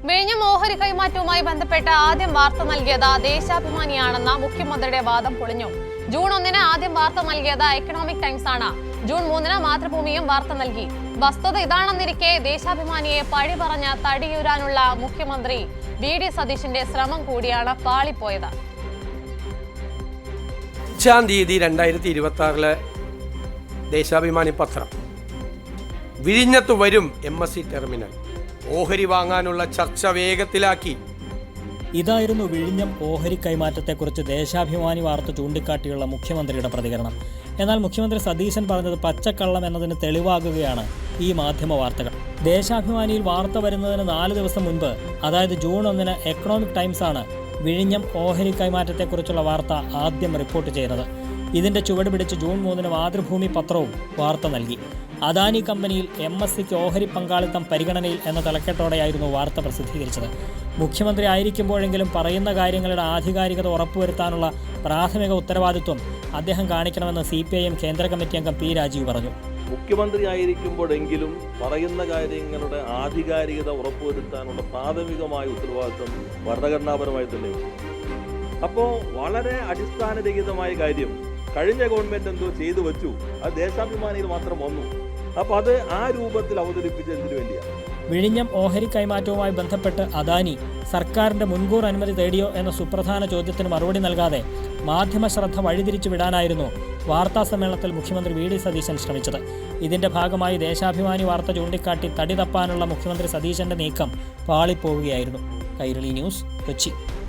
വിഴിഞ്ഞം ഓഹരി കൈമാറ്റവുമായി ബന്ധപ്പെട്ട് ആദ്യം വാർത്ത നൽകിയത് ദേശാഭിമാനിയാണെന്ന മുഖ്യമന്ത്രിയുടെ വാദം പൊളിഞ്ഞു. ജൂൺ 1 ആദ്യം വാർത്ത നൽകിയത് എക്കണോമിക് ടൈംസ് ആണ്. ജൂൺ 3 മാതൃഭൂമിയും വാർത്ത നൽകി. വസ്തുത ഇതാണെന്നിരിക്കെ ദേശാഭിമാനിയെ പഴി പറഞ്ഞ് തടിയൂരാനുള്ള മുഖ്യമന്ത്രി വി.ഡി. സതീശന്റെ ശ്രമം കൂടിയാണ് പാളിപ്പോയത്. 5 തീയതി 2026 ദേശാഭിമാനി പത്രം. വിഴിഞ്ഞത്ത് വരും MSC ടെർമിനൽ. ഓഹരി വാങ്ങാനുള്ള ചർച്ച വേഗത്തിലാക്കി. ഇതായിരുന്നു വിഴിഞ്ഞം ഓഹരി കൈമാറ്റത്തെക്കുറിച്ച് ദേശാഭിമാനി വാർത്ത ചൂണ്ടിക്കാട്ടിയുള്ള മുഖ്യമന്ത്രിയുടെ പ്രതികരണം. എന്നാൽ മുഖ്യമന്ത്രി സതീശൻ പറഞ്ഞത് പച്ചക്കള്ളം എന്നതിന് തെളിവാകുകയാണ് ഈ മാധ്യമ വാർത്തകൾ. ദേശാഭിമാനിയിൽ വാർത്ത വരുന്നതിന് 4 ദിവസം മുൻപ്, അതായത് ജൂൺ 1 എക്കണോമിക് ടൈംസ് ആണ് വിഴിഞ്ഞം ഓഹരി കൈമാറ്റത്തെക്കുറിച്ചുള്ള വാർത്ത ആദ്യം റിപ്പോർട്ട് ചെയ്തത്. ഇതിന്റെ ചുവട് പിടിച്ച് ജൂൺ 3 മാതൃഭൂമി പത്രവും വാർത്ത നൽകി. അദാനി കമ്പനിയിൽ MSCക്ക് ഓഹരി പങ്കാളിത്തം പരിഗണനയിൽ എന്ന തലക്കെട്ടോടെയായിരുന്നു വാർത്ത പ്രസിദ്ധീകരിച്ചത്. മുഖ്യമന്ത്രി ആയിരിക്കുമ്പോഴെങ്കിലും പറയുന്ന കാര്യങ്ങളുടെ ആധികാരികത ഉറപ്പുവരുത്താനുള്ള പ്രാഥമിക ഉത്തരവാദിത്വം അദ്ദേഹം കാണിക്കണമെന്ന് CPIM കേന്ദ്ര കമ്മിറ്റി അംഗം P. രാജീവ് പറഞ്ഞു. മുഖ്യമന്ത്രി ആയിരിക്കുമ്പോഴെങ്കിലും പറയുന്ന കാര്യങ്ങളുടെ ആധികാരികത ഉറപ്പുവരുത്താനുള്ള പ്രാഥമികമായ ഉത്തരവാദിത്വം ഭരണഘടനാപരമായി തന്നെ. അപ്പോൾ വളരെ അടിസ്ഥാനരഹിതമായ കാര്യം കഴിഞ്ഞ ഗവൺമെന്റ് എന്തോ ചെയ്തു വെച്ചു, അത് ദേശാഭിമാനിയിൽ മാത്രം വന്നു. അപ്പോൾ അത് ആ രൂപത്തിൽ അവതരിപ്പിച്ചതിന് വേണ്ടിയാണ്. വിഴിഞ്ഞം ഓഹരി കൈമാറ്റവുമായി ബന്ധപ്പെട്ട് അദാനി സർക്കാരിന്റെ മുൻകൂർ അനുമതി തേടിയോ എന്ന സുപ്രധാന ചോദ്യത്തിന് മറുപടി നൽകാതെ മാധ്യമ ശ്രദ്ധ വഴിതിരിച്ചു വിടാനായിരുന്നു വാർത്താ സമ്മേളനത്തിൽ മുഖ്യമന്ത്രി വി.ഡി. സതീശൻ ശ്രമിച്ചത്. ഇതിന്റെ ഭാഗമായി ദേശാഭിമാനി വാർത്ത ചൂണ്ടിക്കാട്ടി തടി തപ്പാനുള്ള മുഖ്യമന്ത്രി സതീശന്റെ നീക്കം പാളിപ്പോവുകയായിരുന്നു. കൈരളി ന്യൂസ്, കൊച്ചി.